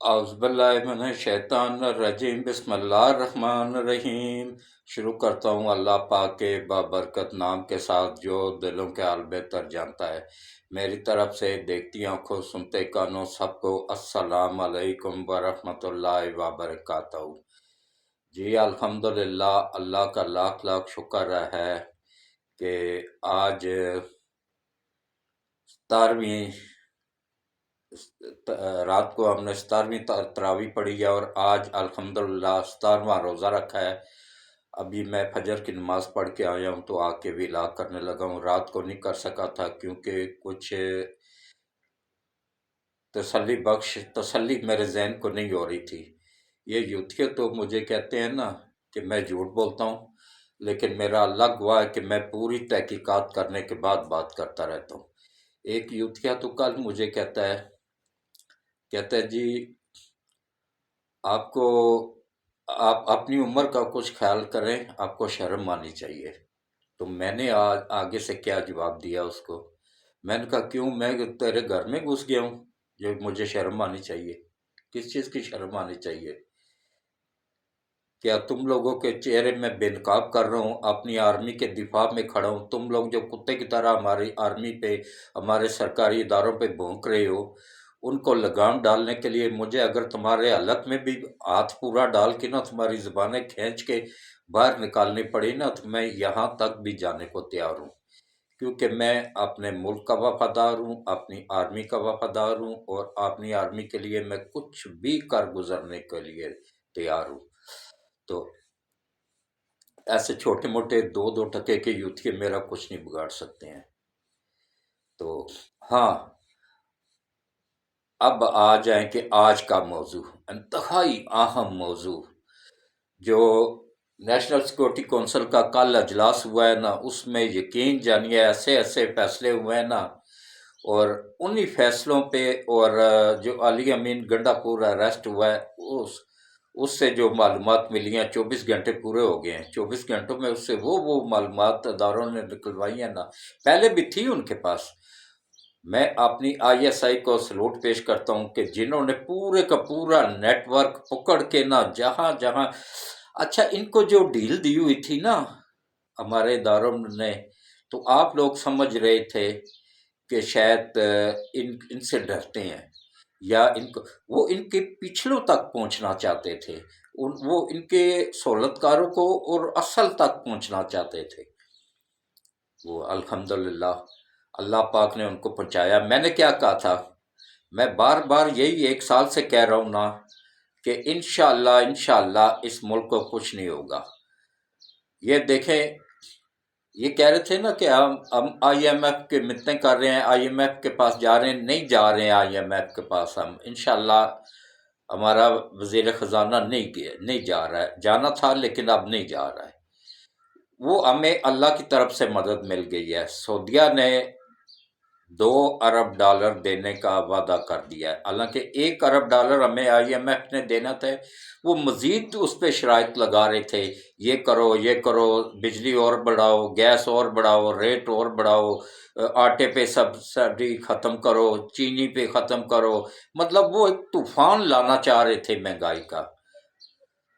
اعوذ باللہ من الشیطان الرجیم، بسم اللہ الرحمن الرحیم۔ شروع کرتا ہوں اللہ پاک کے بابرکت نام کے ساتھ جو دلوں کے حال بہتر جانتا ہے۔ میری طرف سے دیکھتی آنکھوں سنتے کانوں سب کو السلام علیکم ورحمۃ اللہ وبرکاتہ۔ جی الحمدللہ، اللہ کا لاکھ لاکھ شکر ہے کہ آج 17ویں رات کو ہم نے 17ویں تراویح پڑھی ہے اور آج الحمدللہ 17واں روزہ رکھا ہے۔ ابھی میں فجر کی نماز پڑھ کے آیا ہوں تو آ کے ویلا کرنے لگا ہوں۔ رات کو نہیں کر سکا تھا کیونکہ کچھ تسلی میرے ذہن کو نہیں ہو رہی تھی۔ یہ یوتھیے تو مجھے کہتے ہیں نا کہ میں جھوٹ بولتا ہوں، لیکن میرا اللہ گواہ ہے کہ میں پوری تحقیقات کرنے کے بعد بات کرتا رہتا ہوں۔ ایک یوتھیا تو کل مجھے کہتا ہے جی آپ اپنی عمر کا کچھ خیال کریں، آپ کو شرم آنی چاہیے۔ تو میں نے آگے سے کیا جواب دیا اس کو؟ میں نے کہا کیوں، میں تیرے گھر میں گھس گیا ہوں جو مجھے شرم آنی چاہیے؟ کس چیز کی شرم آنی چاہیے؟ کیا تم لوگوں کے چہرے میں بے نقاب کر رہا ہوں، اپنی آرمی کے دفاع میں کھڑا ہوں؟ تم لوگ جو کتے کی طرح ہماری آرمی پہ، ہمارے سرکاری اداروں پہ بھونک رہے ہو، ان کو لگام ڈالنے کے لیے مجھے اگر تمہارے حلق میں بھی ہاتھ پورا ڈال کے نا تمہاری زبانیں کھینچ کے باہر نکالنی پڑی نا تو میں یہاں تک بھی جانے کو تیار ہوں، کیونکہ میں اپنے ملک کا وفادار ہوں، اپنی آرمی کا وفادار ہوں، اور اپنی آرمی کے لیے میں کچھ بھی کر گزرنے کے لیے تیار ہوں۔ تو ایسے چھوٹے موٹے دو ٹکے کے یوتھیے میرا کچھ نہیں بگاڑ سکتے ہیں۔ تو ہاں، اب آ جائیں کہ آج کا موضوع انتہائی اہم موضوع، جو نیشنل سیکورٹی کونسل کا کل اجلاس ہوا ہے نا، اس میں یقین جانیے ایسے ایسے فیصلے ہوئے ہیں نا، اور انہی فیصلوں پہ اور جو علی امین گنڈا پور اریسٹ ہوا ہے اس سے جو معلومات ملی ہیں، 24 گھنٹے پورے ہو گئے ہیں، 24 گھنٹوں میں اس سے وہ معلومات اداروں نے نکلوائی ہیں نا، پہلے بھی تھی ان کے پاس۔ میں اپنی آئی ایس آئی کو سلوٹ پیش کرتا ہوں کہ جنہوں نے پورے کا پورا نیٹ ورک پکڑ کے نا جہاں جہاں، اچھا ان کو جو ڈیل دی ہوئی تھی نا ہمارے اداروں نے، تو آپ لوگ سمجھ رہے تھے کہ شاید ان سے ڈرتے ہیں، یا وہ ان کے پچھلوں تک پہنچنا چاہتے تھے، وہ ان کے سہولت کاروں کو اور اصل تک پہنچنا چاہتے تھے۔ وہ الحمدللہ اللہ پاک نے ان کو پہنچایا۔ میں نے کیا کہا تھا؟ میں بار بار یہی 1 سال سے کہہ رہا ہوں نا کہ انشاءاللہ اس ملک کو کچھ نہیں ہوگا۔ یہ دیکھیں، یہ کہہ رہے تھے نا کہ ہم آئی ایم ایف کے متیں کر رہے ہیں، آئی ایم ایف کے پاس جا رہے ہیں، نہیں جا رہے ہیں آئی ایم ایف کے پاس ہم انشاءاللہ۔ ہمارا وزیر خزانہ نہیں جا رہا ہے، جانا تھا لیکن اب نہیں جا رہا ہے۔ وہ ہمیں اللہ کی طرف سے مدد مل گئی ہے۔ سعودیہ نے $2 ارب دینے کا وعدہ کر دیا ہے، حالانکہ $1 ارب ہمیں آئی ایم ایف نے دینا تھا۔ وہ مزید اس پہ شرائط لگا رہے تھے، یہ کرو، بجلی اور بڑھاؤ، گیس اور بڑھاؤ، ریٹ اور بڑھاؤ، آٹے پہ سبسڈی ختم کرو، چینی پہ ختم کرو، مطلب وہ ایک طوفان لانا چاہ رہے تھے مہنگائی کا۔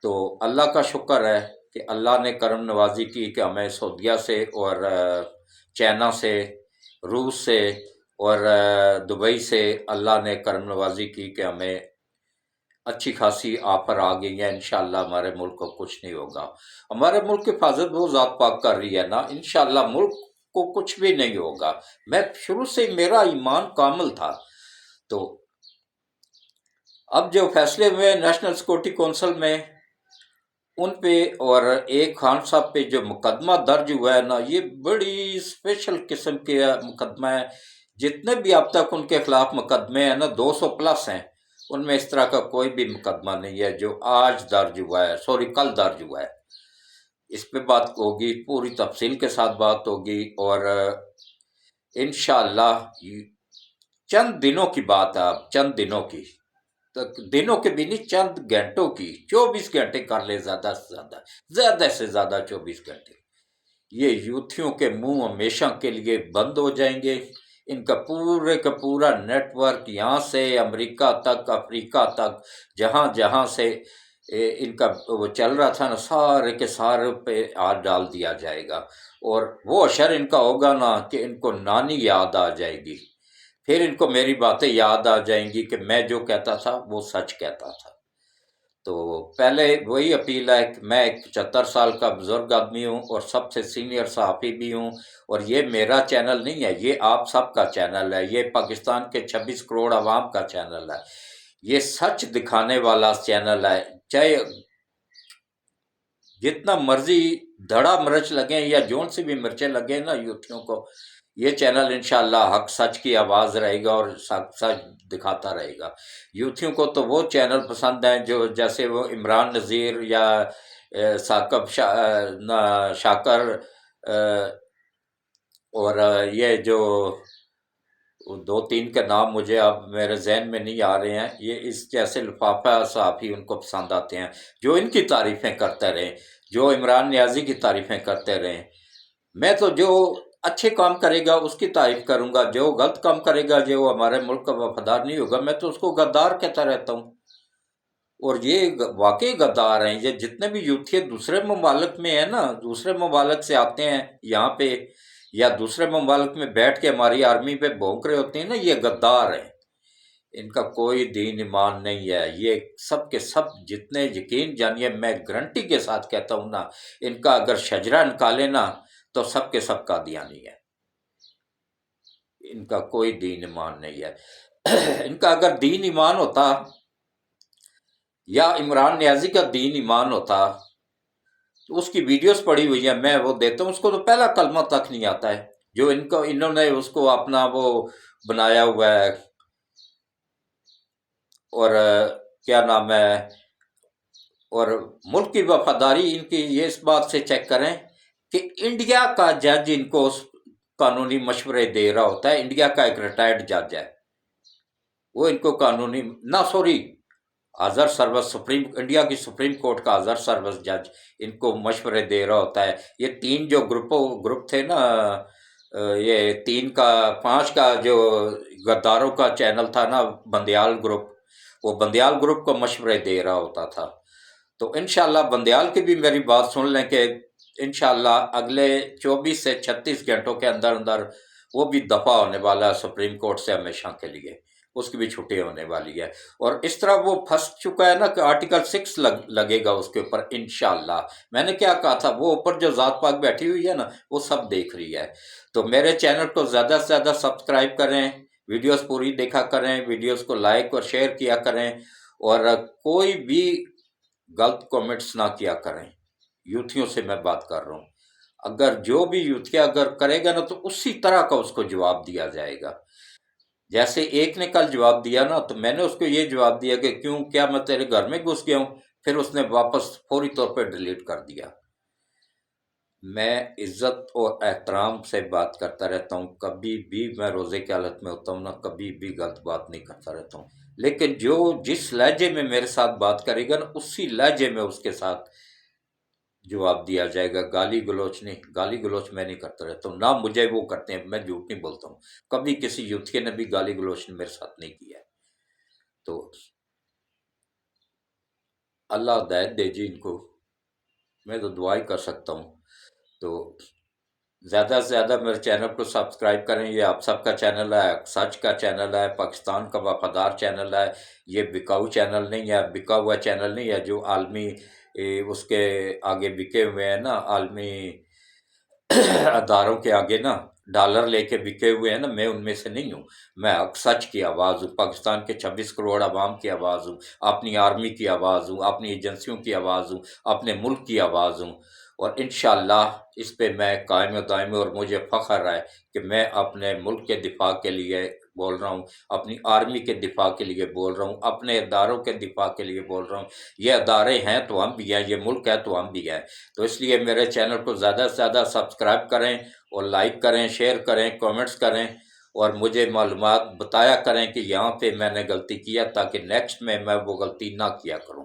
تو اللہ کا شکر ہے کہ اللہ نے کرم نوازی کی کہ ہمیں سعودیہ سے اور چائنا سے، روس سے اور دبئی سے اللہ نے کرم نوازی کی کہ ہمیں اچھی خاصی آفر آ گئی ہے۔ انشاءاللہ ہمارے ملک کو کچھ نہیں ہوگا، ہمارے ملک کی حفاظت وہ ذات پاک کر رہی ہے نا، انشاءاللہ ملک کو کچھ بھی نہیں ہوگا۔ میں شروع سے میرا ایمان کامل تھا۔ تو اب جو فیصلے ہوئے نیشنل سیکورٹی کونسل میں، ان پہ اور ایک خان صاحب پہ جو مقدمہ درج ہوا ہے نا، یہ بڑی اسپیشل قسم کے مقدمہ ہے۔ جتنے بھی اب تک ان کے خلاف مقدمے ہیں نا، 200+ ہیں، ان میں اس طرح کا کوئی بھی مقدمہ نہیں ہے جو آج درج ہوا ہے، کل درج ہوا ہے۔ اس پہ بات ہوگی، پوری تفصیل کے ساتھ بات ہوگی، اور انشاءاللہ چند دنوں کی بات ہے، اب چند دنوں کے بھی نہیں، چند گھنٹوں کی، 24 گھنٹے کر لے زیادہ سے زیادہ 24 گھنٹے، یہ یوتھیوں کے منہ ہمیشہ کے لیے بند ہو جائیں گے۔ ان کا پورے کا پورا نیٹ ورک یہاں سے امریکہ تک افریقہ تک جہاں جہاں سے ان کا وہ چل رہا تھا نا، سارے کے سارے پہ ہاتھ ڈال دیا جائے گا، اور وہ اشر ان کا ہوگا نا کہ ان کو نانی یاد آ جائے گی، پھر ان کو میری باتیں یاد آ جائیں گی کہ میں جو کہتا تھا وہ سچ کہتا تھا۔ تو پہلے وہی اپیل ہے کہ میں ایک 75 سال کا بزرگ آدمی ہوں اور سب سے سینئر صحافی بھی ہوں، اور یہ میرا چینل نہیں ہے، یہ آپ سب کا چینل ہے، یہ پاکستان کے 26 کروڑ عوام کا چینل ہے، یہ سچ دکھانے والا چینل ہے، چاہے جتنا مرضی دھڑا مرچ لگیں یا جون سی بھی مرچیں لگیں نا یوتھیوں کو، یہ چینل انشاءاللہ حق سچ کی آواز رہے گا اور سچ دکھاتا رہے گا۔ یوتھیوں کو تو وہ چینل پسند ہیں جو جیسے وہ عمران نذیر یا ثاقب شاکر، اور یہ جو دو تین کے نام مجھے اب میرے ذہن میں نہیں آ رہے ہیں، یہ اس جیسے لفافہ صحافی ان کو پسند آتے ہیں، جو ان کی تعریفیں کرتے رہیں، جو عمران نیازی کی تعریفیں کرتے رہیں۔ میں تو جو اچھے کام کرے گا اس کی تعریف کروں گا، جو غلط کام کرے گا، جو ہمارے ملک کا وفادار نہیں ہوگا، میں تو اس کو غدار کہتا رہتا ہوں۔ اور یہ واقعی غدار ہیں، یہ جتنے بھی یوتھی دوسرے ممالک میں ہیں نا، دوسرے ممالک سے آتے ہیں یہاں پہ، یا دوسرے ممالک میں بیٹھ کے ہماری آرمی پہ بھونک رہے ہوتے ہیں نا، یہ غدار ہیں، ان کا کوئی دین ایمان نہیں ہے، یہ سب کے سب جتنے یقین جانیے، میں گارنٹی کے ساتھ کہتا ہوں نا، ان کا اگر شجرہ نکالے نا تو سب کے سب قادیانی ہے، ان کا کوئی دین ایمان نہیں ہے۔ ان کا اگر دین ایمان ہوتا یا عمران نیازی کا دین ایمان ہوتا تو اس کی ویڈیوز پڑی ہوئی ہیں، میں وہ دیتا ہوں، اس کو تو پہلا کلمہ تک نہیں آتا ہے، جو انہوں نے اس کو اپنا وہ بنایا ہوا ہے، اور کیا نام ہے، اور ملک کی وفاداری ان کی یہ اس بات سے چیک کریں کہ انڈیا کا جج ان کو قانونی مشورے دے رہا ہوتا ہے، انڈیا کا ایک ریٹائرڈ جج ہے، وہ ان کو قانونی حضر سروس انڈیا کی سپریم کورٹ کا حضر سروس جج ان کو مشورے دے رہا ہوتا ہے۔ یہ تین جو گروپ تھے نا، یہ 5 کا جو غداروں کا چینل تھا نا، بندیال گروپ، وہ بندیال گروپ کو مشورے دے رہا ہوتا تھا۔ تو انشاءاللہ بندیال کی بھی میری بات سن لیں کہ انشاءاللہ اگلے 24 سے 36 گھنٹوں کے اندر اندر وہ بھی دفع ہونے والا ہے سپریم کورٹ سے ہمیشہ کے لیے، اس کی بھی چھٹی ہونے والی ہے، اور اس طرح وہ پھنس چکا ہے نا کہ آرٹیکل 6 لگے گا اس کے اوپر انشاءاللہ۔ میں نے کیا کہا تھا، وہ اوپر جو ذات پاک بیٹھی ہوئی ہے نا، وہ سب دیکھ رہی ہے۔ تو میرے چینل کو زیادہ سے زیادہ سبسکرائب کریں، ویڈیوز پوری دیکھا کریں، ویڈیوز کو لائک اور شیئر کیا کریں، اور کوئی بھی غلط کومنٹس نہ کیا کریں۔ یوتھیوں سے میں بات کر رہا ہوں، اگر جو بھی یوتھیا اگر کرے گا نا تو اسی طرح کا اس کو جواب دیا جائے گا۔ جیسے ایک نے کل جواب دیا نا، تو میں نے اس کو یہ جواب دیا کہ کیا میں تیرے گھر میں گھس گیا ہوں؟ پھر اس نے واپس فوری طور پہ ڈیلیٹ کر دیا۔ میں عزت اور احترام سے بات کرتا رہتا ہوں، کبھی بھی میں روزے کی حالت میں ہوتا ہوں نا، کبھی بھی غلط بات نہیں کرتا رہتا ہوں، لیکن جو جس لہجے میں میرے ساتھ بات کرے گا نا، اسی لہجے میں اس کے ساتھ جواب دیا جائے گا، گالی گلوچ نہیں، گالی گلوچ میں نہیں کرتا رہتا ہوں، نہ مجھے وہ کرتے ہیں، میں جھوٹ نہیں بولتا ہوں، کبھی کسی یوتھی نے بھی گالی گلوچ میرے ساتھ نہیں کیا ہے۔ تو اللہ ہدایت دے جی ان کو، میں تو دعا ہی کر سکتا ہوں۔ تو زیادہ سے زیادہ میرے چینل کو سبسکرائب کریں، یہ آپ سب کا چینل ہے، سچ کا چینل ہے، پاکستان کا وفادار چینل ہے، یہ بکاؤ چینل نہیں ہے، بکا ہوا چینل نہیں ہے جو عالمی اس کے آگے بکے ہوئے ہیں نا، عالمی اداروں کے آگے نا ڈالر لے کے بکے ہوئے ہیں نا، میں ان میں سے نہیں ہوں، میں سچ کی آواز ہوں، پاکستان کے 26 کروڑ عوام کی آواز ہوں، اپنی آرمی کی آواز ہوں، اپنی ایجنسیوں کی آواز ہوں، اپنے ملک کی آواز ہوں، اور انشاءاللہ اس پہ میں قائم و دائم، اور مجھے فخر ہے کہ میں اپنے ملک کے دفاع کے لیے بول رہا ہوں، اپنی آرمی کے دفاع کے لیے بول رہا ہوں، اپنے اداروں کے دفاع کے لیے بول رہا ہوں۔ یہ ادارے ہیں تو ہم بھی ہیں، یہ ملک ہے تو ہم بھی ہیں، تو اس لیے میرے چینل کو زیادہ سے زیادہ سبسکرائب کریں اور لائک کریں، شیئر کریں، کومنٹس کریں، اور مجھے معلومات بتایا کریں کہ یہاں پہ میں نے غلطی کیا، تاکہ نیکسٹ میں وہ غلطی نہ کیا کروں۔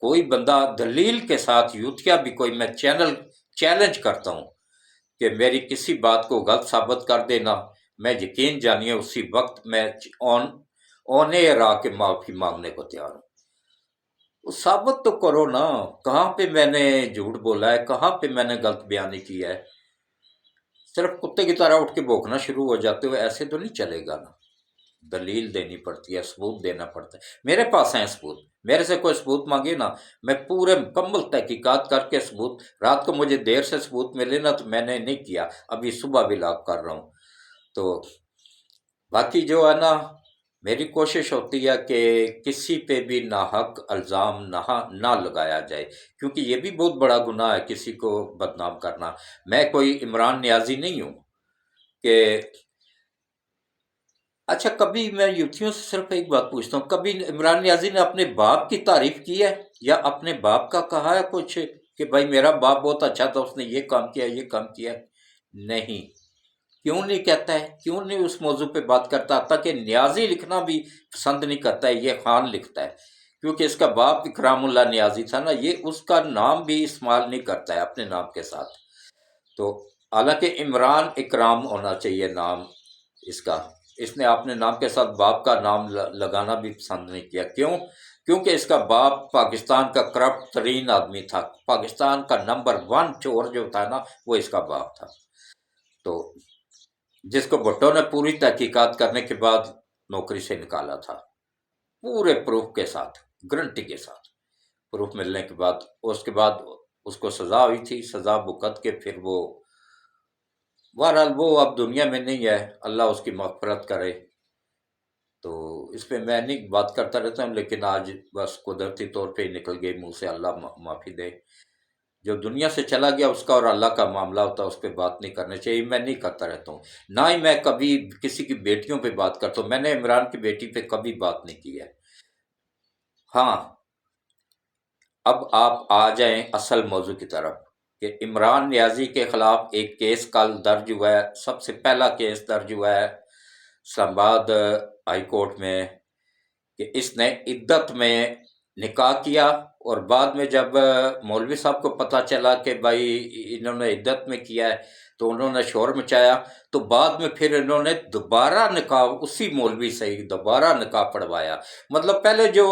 کوئی بندہ دلیل کے ساتھ یوتھیا بھی کوئی میں چیلنج کرتا ہوں کہ میری کسی بات کو غلط ثابت کر دینا، میں یقین جانیے اسی وقت میں آن ایئر آ کے معافی مانگنے کو تیار ہوں۔ وہ ثابت تو کرو نا، کہاں پہ میں نے جھوٹ بولا ہے، کہاں پہ میں نے غلط بیانی کی ہے؟ صرف کتے کی طرح اٹھ کے بھونکنا شروع ہو جاتے ہو، ایسے تو نہیں چلے گا نا۔ دلیل دینی پڑتی ہے، ثبوت دینا پڑتا ہے۔ میرے پاس ہیں ثبوت، میرے سے کوئی ثبوت مانگے نا، میں پورے مکمل تحقیقات کر کے ثبوت، رات کو مجھے دیر سے ثبوت ملے نا تو میں نے نہیں کیا، ابھی صبح بھی لاگ کر رہا ہوں۔ تو باقی جو ہے نا، میری کوشش ہوتی ہے کہ کسی پہ بھی ناحق الزام نہ لگایا جائے، کیونکہ یہ بھی بہت بڑا گناہ ہے کسی کو بدنام کرنا۔ میں کوئی عمران نیازی نہیں ہوں کہ اچھا، کبھی میں یوتھیوں سے صرف ایک بات پوچھتا ہوں، کبھی عمران نیازی نے اپنے باپ کی تعریف کی ہے یا اپنے باپ کا کہا ہے کچھ کہ بھائی میرا باپ بہت اچھا تھا، اس نے یہ کام کیا، یہ کام کیا؟ نہیں۔ کیوں نہیں کہتا ہے؟ کیوں نہیں اس موضوع پہ بات کرتا؟ تاکہ نیازی لکھنا بھی پسند نہیں کرتا ہے، یہ خان لکھتا ہے، کیونکہ اس کا باپ اکرام اللہ نیازی تھا نا، یہ اس کا نام بھی استعمال نہیں کرتا ہے اپنے نام کے ساتھ۔ تو حالانکہ عمران اکرام ہونا چاہیے نام اس کا، اس نے اپنے نام کے ساتھ باپ کا نام لگانا بھی پسند نہیں کیا۔ کیوں؟ کیونکہ اس کا باپ پاکستان کا کرپٹ ترین آدمی تھا، پاکستان کا نمبر 1 چور جو تھا نا، وہ اس کا باپ تھا۔ تو جس کو بھٹو نے پوری تحقیقات کرنے کے بعد نوکری سے نکالا تھا، پورے پروف کے ساتھ، گارنٹی کے ساتھ، پروف ملنے کے بعد، اس کے بعد اس کو سزا ہوئی تھی، سزا بھگت کے پھر وہ، بہرحال وہ اب دنیا میں نہیں ہے، اللہ اس کی مغفرت کرے۔ تو اس پہ میں نہیں بات کرتا رہتا ہوں، لیکن آج بس قدرتی طور پہ ہی نکل گئی منہ سے، اللہ معافی دے۔ جو دنیا سے چلا گیا اس کا اور اللہ کا معاملہ ہوتا ہے، اس پہ بات نہیں کرنی چاہیے، میں نہیں کرتا رہتا ہوں۔ نہ ہی میں کبھی کسی کی بیٹیوں پہ بات کرتا ہوں، میں نے عمران کی بیٹی پہ کبھی بات نہیں کی ہے۔ ہاں، اب آپ آ جائیں اصل موضوع کی طرف کہ عمران نیازی کے خلاف ایک کیس کل درج ہوا ہے، سب سے پہلا کیس درج ہوا ہے اسلام آباد ہائی کورٹ میں، کہ اس نے عدت میں نکاح کیا، اور بعد میں جب مولوی صاحب کو پتہ چلا کہ بھائی انہوں نے عدت میں کیا ہے تو انہوں نے شور مچایا، تو بعد میں پھر انہوں نے دوبارہ نکاح اسی مولوی سے ہی دوبارہ نکاح پڑھوایا۔ مطلب پہلے جو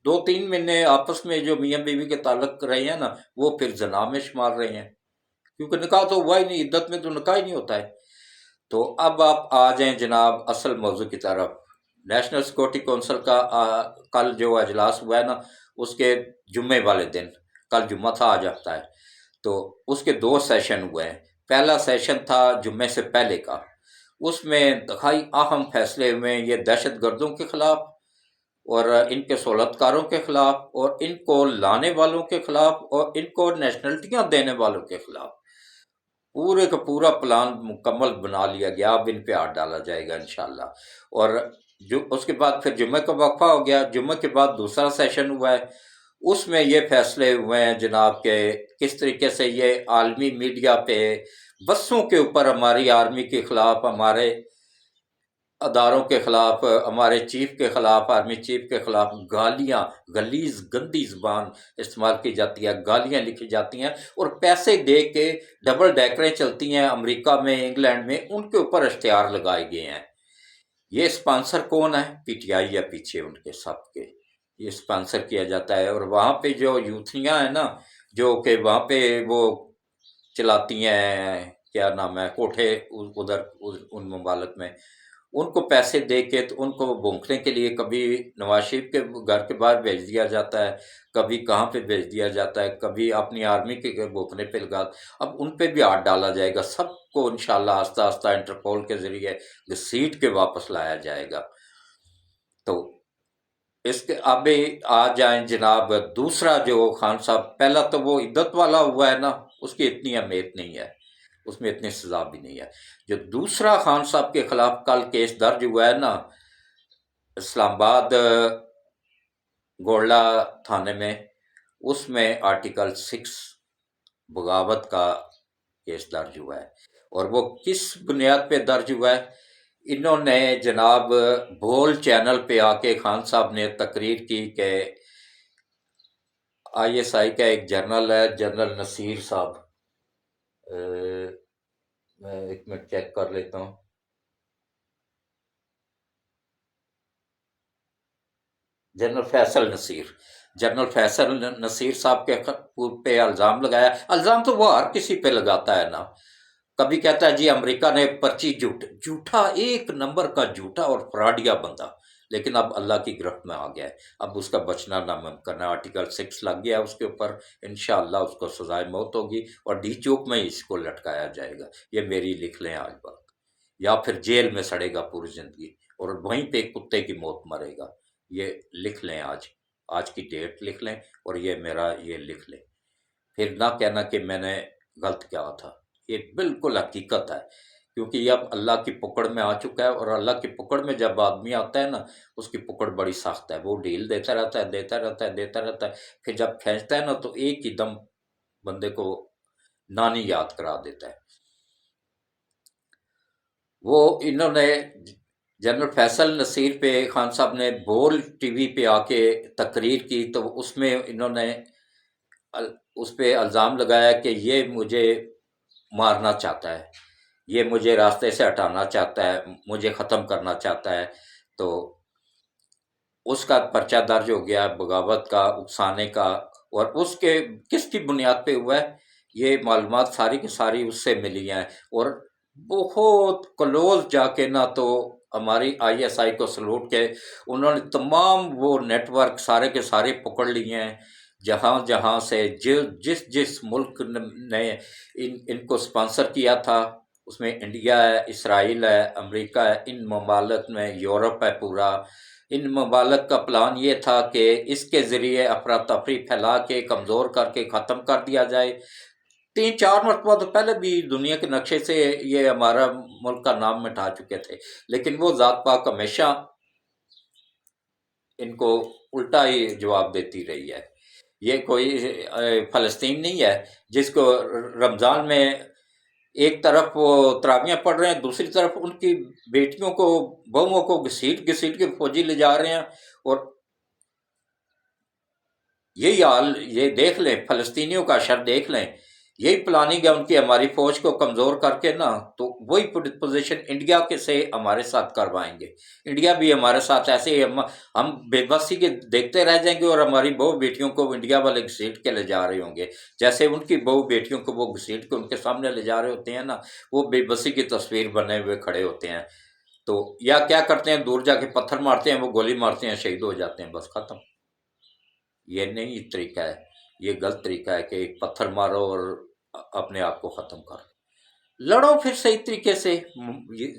2-3 مہینے آپس میں جو میاں بیوی کے تعلق رہے ہیں نا، وہ پھر زنا میں شمار رہے ہیں، کیونکہ نکاح تو ہوا ہی نہیں، عدت میں تو نکاح ہی نہیں ہوتا ہے۔ تو اب آپ آ جائیں جناب اصل موضوع کی طرف۔ نیشنل سیکورٹی کونسل کا کل جو اجلاس ہوا ہے نا، اس کے جمعے والے دن، کل جمعہ تھا آج ہفتہ ہے، تو اس کے 2 سیشن ہوئے ہیں۔ پہلا سیشن تھا جمعے سے پہلے کا، اس میں دکھائی اہم فیصلے ہوئے ہیں، یہ دہشت گردوں کے خلاف اور ان کے سہولت کاروں کے خلاف اور ان کو لانے والوں کے خلاف اور ان کو نیشنلٹیاں دینے والوں کے خلاف پورے کا پورا پلان مکمل بنا لیا گیا۔ اب ان پہ ہاتھ ڈالا جائے گا انشاءاللہ۔ اور جو اس کے بعد پھر جمعہ کا وقفہ ہو گیا، جمعہ کے بعد دوسرا سیشن ہوا ہے، اس میں یہ فیصلے ہوئے ہیں جناب کہ کس طریقے سے یہ عالمی میڈیا پہ بسوں کے اوپر ہماری آرمی کے خلاف، ہمارے اداروں کے خلاف، ہمارے چیف کے خلاف، آرمی چیف کے خلاف گالیاں، غلیظ گندی زبان استعمال کی جاتی ہے، گالیاں لکھی جاتی ہیں، اور پیسے دے کے ڈبل ڈیکریں چلتی ہیں امریکہ میں، انگلینڈ میں، ان کے اوپر اشتہار لگائے گئے ہیں۔ یہ اسپانسر کون ہے؟ پی ٹی آئی ہے پیچھے ان کے سب کے، یہ اسپانسر کیا جاتا ہے۔ اور وہاں پہ جو یوتھیاں ہیں نا، جو کہ وہاں پہ وہ چلاتی ہیں، کیا نام ہے، کوٹھے ادھر ان ممالک میں، ان کو پیسے دے کے تو ان کو بھونکنے کے لیے کبھی نواز شریف کے گھر کے باہر بھیج دیا جاتا ہے، کبھی کہاں پہ بھیج دیا جاتا ہے، کبھی اپنی آرمی کے بھونکنے پہ لگا۔ اب ان پہ بھی ہاتھ ڈالا جائے گا، سب کو انشاءاللہ آہستہ آہستہ انٹرپول کے ذریعے گھسیٹ کے واپس لایا جائے گا۔ تو اس کے اب آ جائیں جناب دوسرا جو خان صاحب، پہلا تو وہ عدت والا ہوا ہے نا، اس کی اتنی اہمیت نہیں ہے، اس میں اتنی سزا بھی نہیں ہے۔ جو دوسرا خان صاحب کے خلاف کل کیس درج ہوا ہے نا اسلام آباد گولڈا تھانے میں، اس میں آرٹیکل 6 بغاوت کا کیس درج ہوا ہے۔ اور وہ کس بنیاد پہ درج ہوا ہے؟ انہوں نے جناب بھول چینل پہ آ کے خان صاحب نے تقریر کی کہ آئی ایس آئی کا ایک جرنل ہے، جنرل نصیر صاحب، میں ایک منٹ چیک کر لیتا ہوں، جنرل فیصل نصیر، جنرل فیصل نصیر صاحب کے پہ الزام لگایا. الزام تو وہ ہر کسی پہ لگاتا ہے نا. کبھی کہتا ہے جی امریکہ نے پرچی جھوٹا، ایک نمبر کا جھوٹا اور فراڈیا بندہ، لیکن اب اللہ کی گرفت میں آ گیا ہے. اب اس کا بچنا ناممکن ہے. آرٹیکل 6 لگ گیا اس کے اوپر. انشاءاللہ اس کو سزائے موت ہوگی اور ڈی چوک میں اس کو لٹکایا جائے گا. یہ میری لکھ لیں آج بات. یا پھر جیل میں سڑے گا پوری زندگی اور وہیں پہ کتے کی موت مرے گا. یہ لکھ لیں، آج کی ڈیٹ لکھ لیں اور یہ میرا یہ لکھ لیں. پھر نہ کہنا کہ میں نے غلط کیا تھا. یہ بالکل حقیقت ہے، کیونکہ یہ اب اللہ کی پکڑ میں آ چکا ہے. اور اللہ کی پکڑ میں جب آدمی آتا ہے نا، اس کی پکڑ بڑی سخت ہے. وہ ڈھیل دیتا رہتا ہے، دیتا رہتا ہے. پھر جب کھینچتا ہے نا تو ایک ہی دم بندے کو نانی یاد کرا دیتا ہے. وہ انہوں نے جنرل فیصل نصیر پہ خان صاحب نے بول ٹی وی پہ آ کے تقریر کی، تو اس میں انہوں نے اس پہ الزام لگایا کہ یہ مجھے مارنا چاہتا ہے، یہ مجھے راستے سے ہٹانا چاہتا ہے، مجھے ختم کرنا چاہتا ہے. تو اس کا پرچہ درج ہو گیا بغاوت کا، اکسانے کا. اور اس کے کس کی بنیاد پہ ہوا ہے؟ یہ معلومات ساری کی ساری اس سے ملی ہیں. اور بہت کلوز جا کے نہ تو ہماری آئی ایس آئی کو سلوٹ کے انہوں نے تمام وہ نیٹ ورک سارے کے سارے پکڑ لیے ہیں، جہاں سے جس ملک نے ان کو سپانسر کیا تھا. اس میں انڈیا ہے، اسرائیل ہے، امریکہ ہے، ان ممالک میں یورپ ہے پورا. ان ممالک کا پلان یہ تھا کہ اس کے ذریعے افراتفری پھیلا کے کمزور کر کے ختم کر دیا جائے. 3-4 مرتبہ تو پہلے بھی دنیا کے نقشے سے یہ ہمارا ملک کا نام مٹا چکے تھے، لیکن وہ ذات پاک ہمیشہ ان کو الٹا ہی جواب دیتی رہی ہے. یہ کوئی فلسطین نہیں ہے جس کو رمضان میں ایک طرف وہ تراویحیں پڑھ رہے ہیں، دوسری طرف ان کی بیٹیوں کو، بہوؤں کو گھسیٹ کے فوجی لے جا رہے ہیں. اور یہی حال، یہ دیکھ لیں، فلسطینیوں کا شر دیکھ لیں. یہی پلاننگ ہے ان کی ہماری فوج کو کمزور کر کے نا. تو وہی پوزیشن انڈیا کے سے ہمارے ساتھ کروائیں گے. انڈیا بھی ہمارے ساتھ ایسے ہی ہم بے بسی کے دیکھتے رہ جائیں گے اور ہماری بہو بیٹیوں کو انڈیا والے گھسیٹ کے لے جا رہے ہوں گے، جیسے ان کی بہو بیٹیوں کو وہ گھسیٹ کے ان کے سامنے لے جا رہے ہوتے ہیں نا. وہ بے بسی کی تصویر بنے ہوئے کھڑے ہوتے ہیں. تو یا کیا کرتے ہیں، دور جا کے پتھر مارتے ہیں، وہ گولی مارتے ہیں، شہید ہو جاتے ہیں، بس ختم. یہ نہیں طریقہ ہے، یہ غلط طریقہ ہے کہ ایک پتھر مارو اور اپنے آپ کو ختم کرو. لڑو پھر صحیح طریقے سے.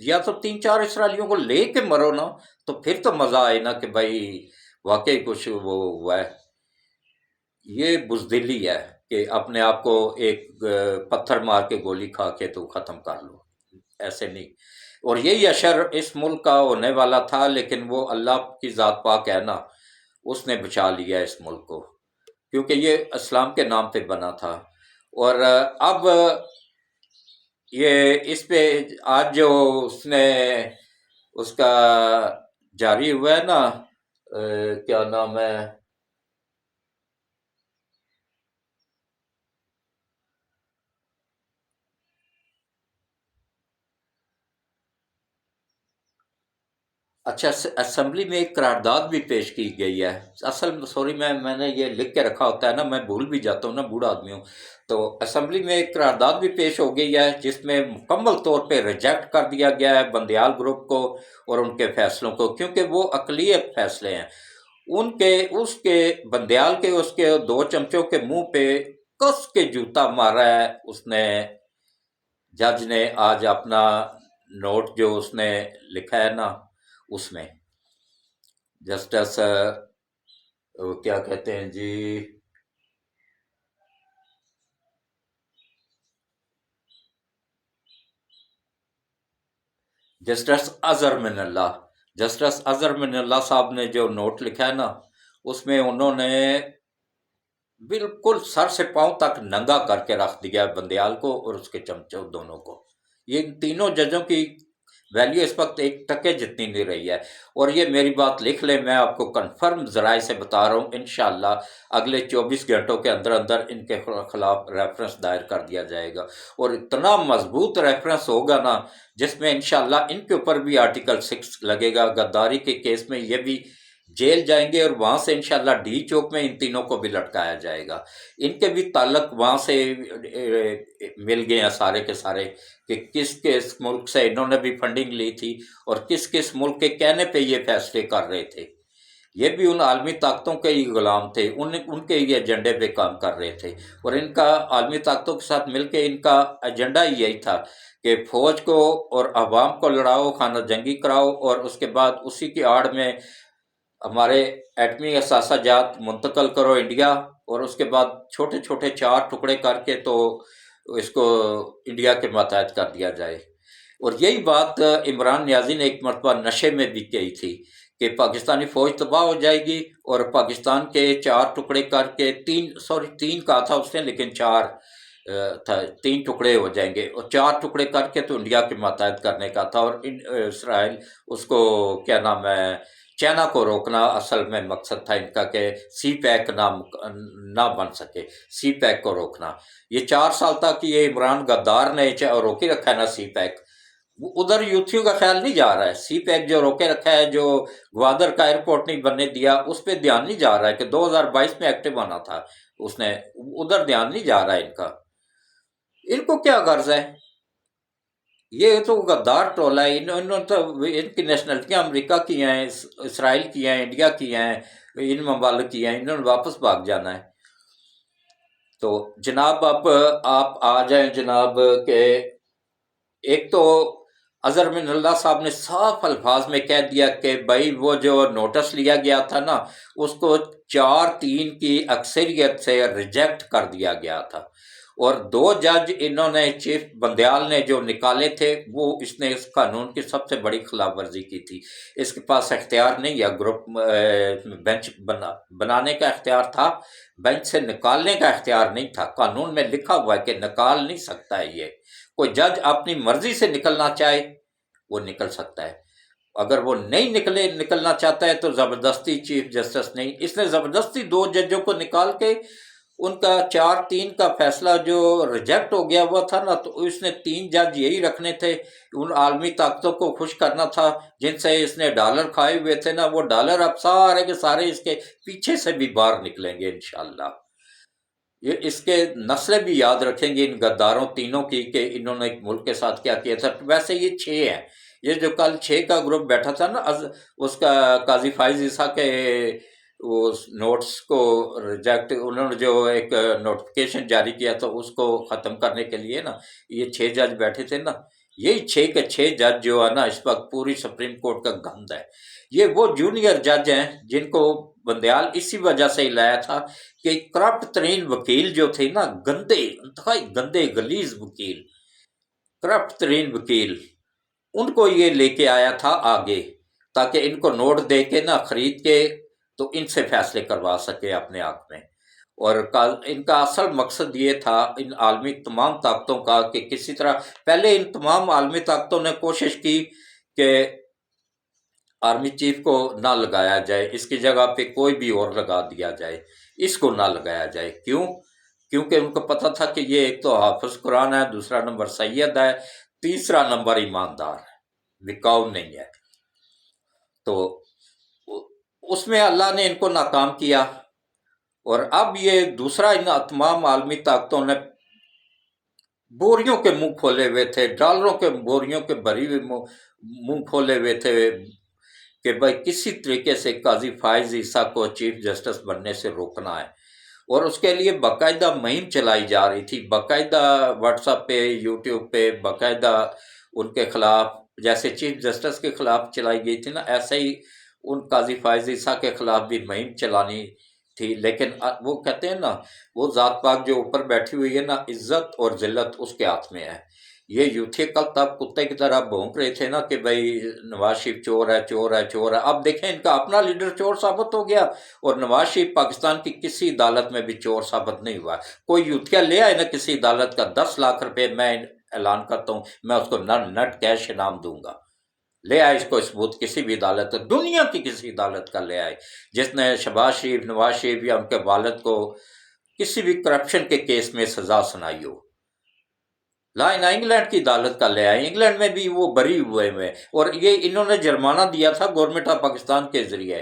یا تو 3-4 اسرائیلیوں کو لے کے مرو نا، تو پھر تو مزہ آئے نا کہ بھائی واقعی کچھ وہ ہوا ہے. یہ بزدلی ہے کہ اپنے آپ کو ایک پتھر مار کے گولی کھا کے تو ختم کر لو. ایسے نہیں. اور یہی اشر اس ملک کا ہونے والا تھا، لیکن وہ اللہ کی ذات پاک ہے نا، اس نے بچا لیا اس ملک کو، کیونکہ یہ اسلام کے نام پہ بنا تھا. اور اب یہ اس پہ آج جو اس نے اس کا جاری ہوا ہے نا، کیا نام ہے، اچھا، اسمبلی میں ایک قرارداد بھی پیش کی گئی ہے. اصل سوری میں نے یہ لکھ کے رکھا ہوتا ہے نا، میں بھول بھی جاتا ہوں نا، بوڑھا آدمی ہوں. تو اسمبلی میں ایک قرارداد بھی پیش ہو گئی ہے جس میں مکمل طور پہ ریجیکٹ کر دیا گیا ہے بندیال گروپ کو اور ان کے فیصلوں کو، کیونکہ وہ اقلیت فیصلے ہیں. اس کے بندیال کے اس کے 2 چمچوں کے منہ پہ کس کے جوتا مارا ہے اس نے. جج نے آج اپنا نوٹ جو اس نے لکھا ہے نا، اس میں جسٹس کیا کہتے ہیں جی، جسٹس اظہر من اللہ صاحب نے جو نوٹ لکھا ہے نا، اس میں انہوں نے بالکل سر سے پاؤں تک ننگا کر کے رکھ دیا بندیال کو اور اس کے چمچوں دونوں کو. یہ تینوں ججوں کی ویلیو اس وقت 1 ٹکے جتنی نہیں رہی ہے. اور یہ میری بات لکھ لیں، میں آپ کو کنفرم ذرائع سے بتا رہا ہوں، انشاءاللہ اگلے 24 گھنٹوں کے اندر اندر ان کے خلاف ریفرنس دائر کر دیا جائے گا. اور اتنا مضبوط ریفرنس ہوگا نا، جس میں انشاءاللہ ان کے اوپر بھی آرٹیکل 6 لگے گا. غداری کے کیس میں یہ بھی جیل جائیں گے اور وہاں سے انشاءاللہ ڈی چوک میں ان تینوں کو بھی لٹکایا جائے گا۔ ان کے بھی تعلق وہاں سے مل گئے ہیں سارے کے سارے، کہ کس کس ملک سے انہوں نے بھی فنڈنگ لی تھی اور کس کس ملک کے کہنے پہ یہ فیصلے کر رہے تھے۔ یہ بھی ان عالمی طاقتوں کے ہی غلام تھے، ان کے ہی ایجنڈے پہ کام کر رہے تھے، اور ان کا عالمی طاقتوں کے ساتھ مل کے ان کا ایجنڈا ہی یہی تھا کہ فوج کو اور عوام کو لڑاؤ، خانہ جنگی کراؤ، اور اس کے بعد اسی کی آڑ میں ہمارے ایٹمی اثاثہ جات منتقل کرو انڈیا، اور اس کے بعد چھوٹے چھوٹے 4 ٹکڑے کر کے تو اس کو انڈیا کے ماتحت کر دیا جائے۔ اور یہی بات عمران نیازی نے ایک مرتبہ نشے میں بھی کہی تھی کہ پاکستانی فوج تباہ ہو جائے گی اور پاکستان کے 4 ٹکڑے کر کے 3 کہا تھا اس نے، لیکن 4 تھا، 3 ٹکڑے ہو جائیں گے، اور 4 ٹکڑے کر کے تو انڈیا کے ماتحت کرنے کا تھا، اور اسرائیل اس کو کیا نام ہے چائنا کو روکنا اصل میں مقصد تھا ان کا، کہ سی پیک نہ بن سکے، سی پیک کو روکنا۔ یہ 4 سال تک یہ عمران غدار نے روکے رکھا ہے نا سی پیک، ادھر یوتھیوں کا خیال نہیں جا رہا ہے۔ سی پیک جو روکے رکھا ہے، جو گوادر کا ایئرپورٹ نہیں بننے دیا، اس پہ دھیان نہیں جا رہا ہے کہ 2022 میں ایکٹیو ہونا تھا اس نے، ادھر دھیان نہیں جا رہا ہے ان کا۔ ان کو کیا غرض ہے؟ یہ تو غدار ٹولہ ہے، انہوں تو ان کی نیشنلٹیاں امریکہ کی ہیں، اسرائیل کی ہیں، انڈیا کی ہیں، ان ممالک کی ہیں، انہوں نے واپس بھاگ جانا ہے۔ تو جناب اب آپ آ جائیں جناب، کہ ایک تو اظہر من اللہ صاحب نے صاف الفاظ میں کہہ دیا کہ بھائی وہ جو نوٹس لیا گیا تھا نا، اس کو 4-3 کی اکثریت سے ریجیکٹ کر دیا گیا تھا، اور 2 جج انہوں نے چیف بندیال نے جو نکالے تھے، وہ اس نے اس قانون کی سب سے بڑی خلاف ورزی کی تھی۔ اس کے پاس اختیار نہیں ہے، گروپ بینچ بنانے کا اختیار تھا، بینچ سے نکالنے کا اختیار نہیں تھا۔ قانون میں لکھا ہوا ہے کہ نکال نہیں سکتا ہے یہ، کوئی جج اپنی مرضی سے نکلنا چاہے وہ نکل سکتا ہے، اگر وہ نہیں نکلنا چاہتا ہے تو زبردستی چیف جسٹس نہیں، اس نے زبردستی 2 ججوں کو نکال کے ان کا 4-3 کا فیصلہ جو ریجیکٹ ہو گیا ہوا تھا نا، تو اس نے 3 جج یہی رکھنے تھے، ان عالمی طاقتوں کو خوش کرنا تھا جن سے اس نے ڈالر کھائے ہوئے تھے نا، وہ ڈالر اب سارے کے سارے اس کے پیچھے سے بھی باہر نکلیں گے انشاءاللہ۔ یہ اس کے نسلیں بھی یاد رکھیں گے ان غداروں تینوں کی، کہ انہوں نے ایک ملک کے ساتھ کیا کیا تھا۔ ویسے یہ 6 ہیں، یہ جو کل 6 کا گروپ بیٹھا تھا نا، اس کا قاضی فائز عیسیٰ کے اس نوٹس کو ریجیکٹ، انہوں نے جو ایک نوٹیفکیشن جاری کیا تھا اس کو ختم کرنے کے لیے نا، یہ 6 جج بیٹھے تھے نا، یہی 6 کے 6 جج جو ہے نا اس وقت پوری سپریم کورٹ کا گند ہے۔ یہ وہ جونیئر جج ہیں جن کو بندیال اسی وجہ سے ہی لایا تھا کہ کرپٹ ترین وکیل جو تھے نا، گندے، انتہائی گندے غلیظ وکیل، کرپٹ ترین وکیل، ان کو یہ لے کے آیا تھا آگے، تاکہ ان کو نوٹ دے کے نا خرید کے تو ان سے فیصلے کروا سکے اپنے حق میں۔ اور ان کا اصل مقصد یہ تھا ان عالمی تمام طاقتوں کا کہ کسی طرح، پہلے ان تمام عالمی طاقتوں نے کوشش کی کہ آرمی چیف کو نہ لگایا جائے، اس کی جگہ پہ کوئی بھی اور لگا دیا جائے، اس کو نہ لگایا جائے۔ کیوں؟ کیونکہ ان کو پتہ تھا کہ یہ ایک تو حافظ قرآن ہے، دوسرا نمبر سید ہے، تیسرا نمبر ایماندار ہے، بکاؤ نہیں ہے۔ تو اس میں اللہ نے ان کو ناکام کیا، اور اب یہ دوسرا ان تمام عالمی طاقتوں نے بوریوں کے منہ کھولے ہوئے تھے، ڈالروں کے بوریوں کے بھری ہوئے منہ کھولے ہوئے تھے کہ بھائی کسی طریقے سے قاضی فائز عیسیٰ کو چیف جسٹس بننے سے روکنا ہے، اور اس کے لیے باقاعدہ مہم چلائی جا رہی تھی، باقاعدہ واٹس ایپ پہ، یوٹیوب پہ، باقاعدہ ان کے خلاف، جیسے چیف جسٹس کے خلاف چلائی گئی تھی نا، ایسے ہی ان قاضی فائز عیسیٰ کے خلاف بھی مہم چلانی تھی۔ لیکن وہ کہتے ہیں نا، وہ ذات پاک جو اوپر بیٹھی ہوئی ہے نا، عزت اور ذلت اس کے ہاتھ میں ہے۔ یہ یوتھی کل تک کتے کی طرح بھونک رہے تھے نا کہ بھائی نواز شریف چور ہے، چور ہے، چور ہے، اب دیکھیں ان کا اپنا لیڈر چور ثابت ہو گیا، اور نواز شریف پاکستان کی کسی عدالت میں بھی چور ثابت نہیں ہوا۔ کوئی یوتھیا لے آئے نا کسی عدالت کا 10 لاکھ روپے، میں اعلان کرتا ہوں میں اس کو نٹ کیش انعام دوں گا، لے آئے اس کو ثبوت کسی بھی عدالت، دنیا کی کسی عدالت کا لے آئے جس نے شہباز شریف، نواز شریف یا ان کے والد کو کسی بھی کرپشن کے کیس میں سزا سنائی ہو، لائن انگلینڈ کی عدالت کا لے آئے، انگلینڈ میں بھی وہ بری ہوئے، اور یہ انہوں نے جرمانہ دیا تھا گورنمنٹ آف پاکستان کے ذریعے،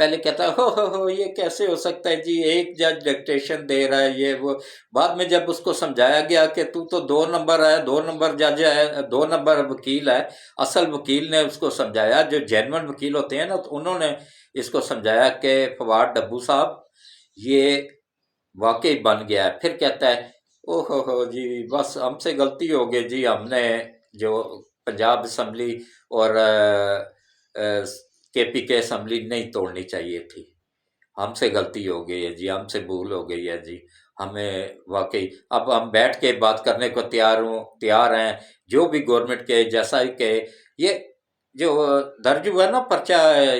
پہلے کہتا ہے ہو یہ کیسے ہو سکتا ہے جی، ایک جج ڈکٹیشن دے رہا ہے یہ وہ۔ بعد میں جب اس کو سمجھایا گیا کہ تو 2 نمبر ہے، 2 نمبر جج ہے، 2 نمبر وکیل ہے، اصل وکیل نے اس کو سمجھایا، جو جینون وکیل ہوتے ہیں نا، تو انہوں نے اس کو سمجھایا کہ فواد ڈبو صاحب یہ واقعی بن گیا ہے۔ پھر کہتا ہے ہو جی بس ہم سے غلطی ہو گئی جی، ہم نے جو پنجاب اسمبلی اور کے پی کے اسمبلی نہیں توڑنی چاہیے تھی، ہم سے غلطی ہو گئی ہے جی، ہم سے بھول ہو گئی ہے جی، ہمیں واقعی اب ہم بیٹھ کے بات کرنے کو تیار ہیں، جو بھی گورنمنٹ کے جیسا ہی کہ یہ جو درج ہوا ہے نا پرچہ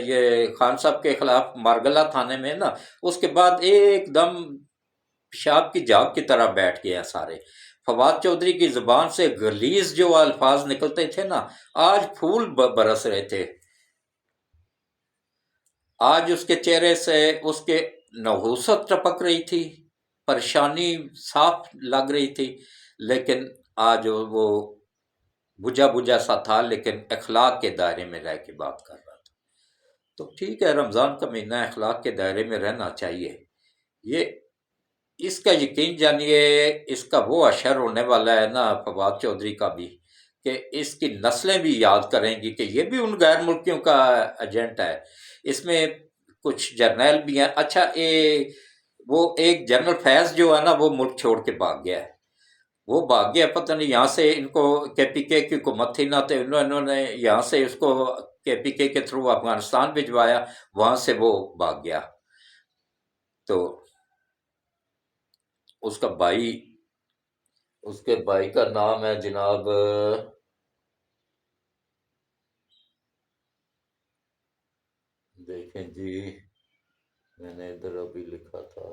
یہ خان صاحب کے خلاف مارگلہ تھانے میں نا، اس کے بعد ایک دم پیشاب کی جاگ کی طرح بیٹھ گئے ہیں سارے۔ فواد چودھری کی زبان سے غلیظ جو الفاظ نکلتے تھے نا، آج پھول برس رہے تھے، آج اس کے چہرے سے اس کے نحوست ٹپک رہی تھی، پریشانی صاف لگ رہی تھی، لیکن آج وہ بجھا بجھا سا تھا، لیکن اخلاق کے دائرے میں رہ کے بات کر رہا تھا۔ تو ٹھیک ہے، رمضان کا مہینہ اخلاق کے دائرے میں رہنا چاہیے۔ یہ اس کا یقین جانیے، اس کا وہ اشر ہونے والا ہے نا فواد چودھری کا بھی، کہ اس کی نسلیں بھی یاد کریں گی کہ یہ بھی ان غیر ملکیوں کا ایجنٹ ہے۔ اس میں کچھ جرنیل بھی ہیں۔ اچھا وہ ایک جنرل فیض جو ہے نا، وہ ملک چھوڑ کے بھاگ گیا ہے، وہ بھاگ گیا، پتہ نہیں یہاں سے ان کو کے پی کے کی حکومت تھی نہ، تو انہوں نے یہاں سے اس کو کے پی کے تھرو افغانستان بھجوایا، وہاں سے وہ بھاگ گیا۔ تو اس کا بھائی، اس کے بھائی کا نام ہے جناب، دیکھیں جی میں نے ادھر ابھی لکھا تھا،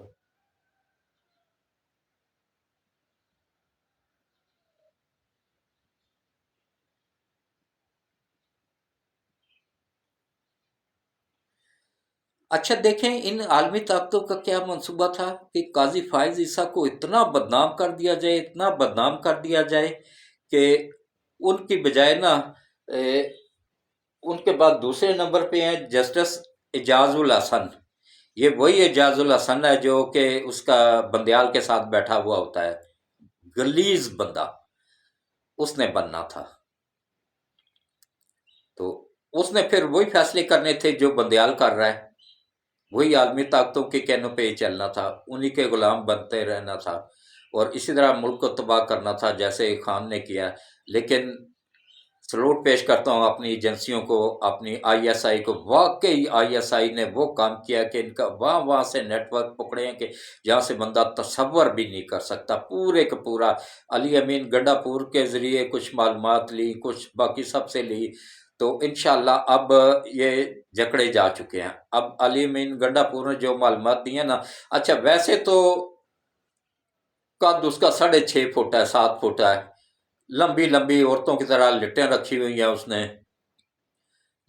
اچھا دیکھیں ان عالمی طاقتوں کا کیا منصوبہ تھا کہ قاضی فائز عیسیٰ کو اتنا بدنام کر دیا جائے، اتنا بدنام کر دیا جائے کہ ان کی بجائے نا ان کے بعد دوسرے نمبر پہ ہیں جسٹس اعجاز الحسن۔ یہ وہی اعجاز الحسن ہے جو کہ اس کا بندیال کے ساتھ بیٹھا ہوا ہوتا ہے، غلیظ بندہ، اس نے بننا تھا۔ تو اس نے پھر وہی فیصلے کرنے تھے جو بندیال کر رہا ہے، وہی عالمی طاقتوں کے کہنوں پہ ہی چلنا تھا، انہی کے غلام بنتے رہنا تھا، اور اسی طرح ملک کو تباہ کرنا تھا جیسے خان نے کیا۔ لیکن سلوٹ پیش کرتا ہوں اپنی ایجنسیوں کو، اپنی آئی ایس آئی کو، واقعی آئی ایس آئی نے وہ کام کیا کہ ان کا وہاں سے نیٹ ورک پکڑے ہیں کہ جہاں سے بندہ تصور بھی نہیں کر سکتا، پورے کا پورا۔ علی امین گنڈا پور کے ذریعے کچھ معلومات لی، کچھ باقی سب سے لی، تو انشاءاللہ اب یہ جکڑے جا چکے ہیں۔ اب علی امین گنڈا پور نے جو معلومات دی ہیں نا، اچھا ویسے تو قد اس کا 6.5 فٹ ہے، 7 فٹ ہے، لمبی لمبی عورتوں کی طرح لٹیں رکھی ہوئی ہیں اس نے،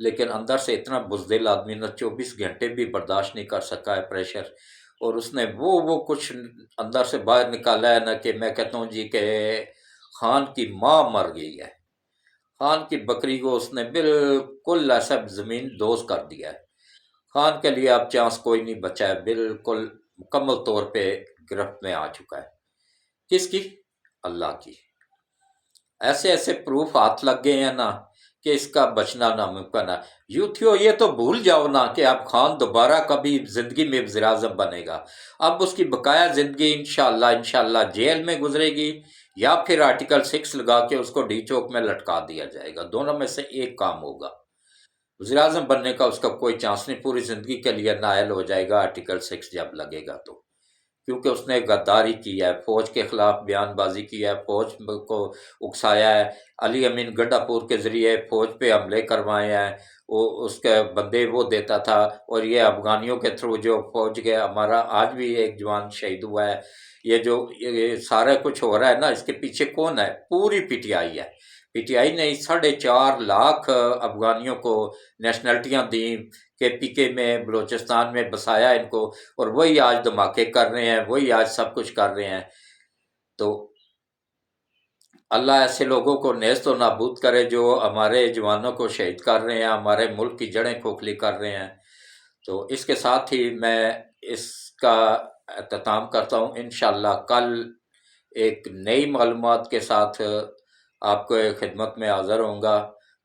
لیکن اندر سے اتنا بزدل آدمی نہ، 24 گھنٹے بھی برداشت نہیں کر سکا ہے پریشر، اور اس نے وہ کچھ اندر سے باہر نکالا ہے نا کہ میں کہتا ہوں جی کہ خان کی ماں مر گئی ہے، خان کی بکری کو اس نے بالکل ایسا زمین دوز کر دیا ہے۔ خان کے لیے اب چانس کوئی نہیں بچا ہے، بالکل مکمل طور پہ گرفت میں آ چکا ہے۔ کس کی؟ اللہ کی۔ ایسے ایسے پروف ہاتھ لگ گئے ہیں نا کہ اس کا بچنا ناممکن ہے۔ یوتھیو یہ تو بھول جاؤ نا کہ اب خان دوبارہ کبھی زندگی میں وزیر اعظم بنے گا، اب اس کی بقایا زندگی انشاءاللہ جیل میں گزرے گی، یا پھر آرٹیکل 6 لگا کے اس کو ڈی چوک میں لٹکا دیا جائے گا، دونوں میں سے ایک کام ہوگا۔ وزیر اعظم بننے کا اس کا کوئی چانس نہیں، پوری زندگی کے لیے نائل ہو جائے گا آرٹیکل 6 جب لگے گا تو، کیونکہ اس نے غداری کی ہے، فوج کے خلاف بیان بازی کی ہے، فوج کو اکسایا ہے، علی امین گنڈا پور کے ذریعے فوج پہ حملے کروائے ہیں، وہ اس کے بندے وہ دیتا تھا، اور یہ افغانیوں کے تھرو جو فوج کے، ہمارا آج بھی ایک جوان شہید ہوا ہے۔ یہ جو یہ سارا کچھ ہو رہا ہے نا، اس کے پیچھے کون ہے؟ پوری پی ٹی آئی ہے۔ پی ٹی آئی نے 4.5 لاکھ افغانیوں کو نیشنلٹیاں دیں، کے پی کے میں بلوچستان میں بسایا ان کو، اور وہی آج دھماکے کر رہے ہیں، وہی آج سب کچھ کر رہے ہیں۔ تو اللہ ایسے لوگوں کو نیست و نابود کرے جو ہمارے جوانوں کو شہید کر رہے ہیں، ہمارے ملک کی جڑیں کھوکھلی کر رہے ہیں۔ تو اس کے ساتھ ہی میں اس کا اختتام کرتا ہوں۔ انشاءاللہ کل ایک نئی معلومات کے ساتھ آپ کو خدمت میں حاضر ہوں گا،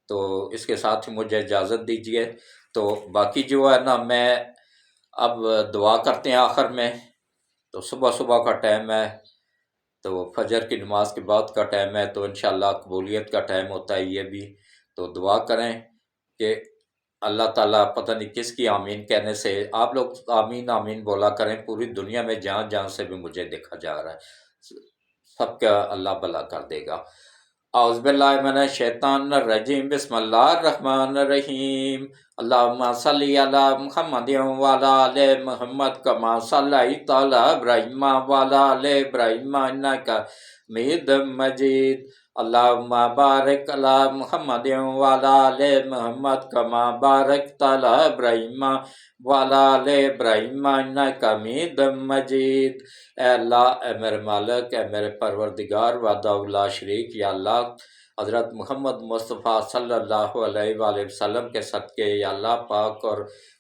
تو اس کے ساتھ ہی مجھے اجازت دیجیے۔ تو باقی جو ہے نا، میں اب دعا کرتے ہیں آخر میں۔ تو صبح صبح کا ٹائم ہے، تو فجر کی نماز کے بعد کا ٹائم ہے، تو انشاءاللہ قبولیت کا ٹائم ہوتا ہے یہ بھی۔ تو دعا کریں کہ اللہ تعالیٰ پتہ نہیں کس کی آمین کہنے سے، آپ لوگ آمین آمین بولا کریں، پوری دنیا میں جہاں جہاں سے بھی مجھے دیکھا جا رہا ہے سب کا اللہ بھلا کر دے گا۔ اعوذ باللہ من الشیطان الرجیم، بسم اللہ الرحمن الرحیم۔ اللہم صلی علی محمد وعلی آل محمد کما صلیت علی ابراہیم وعلی آل ابراہیم انک حمید مجید۔ اللہم بارک علی محمد وعلی آل محمد کما بارکت علی ابراہیم وعلی آل ابراہیم انک حمید مجید۔ اے اللہ، اے میرے مالک، اے میرے پروردگار وحدہ لا شریک، یا اللہ حضرت محمد مصطفیٰ صلی اللہ علیہ وآلہ وسلم کے صدقے، یا اللہ پاک اور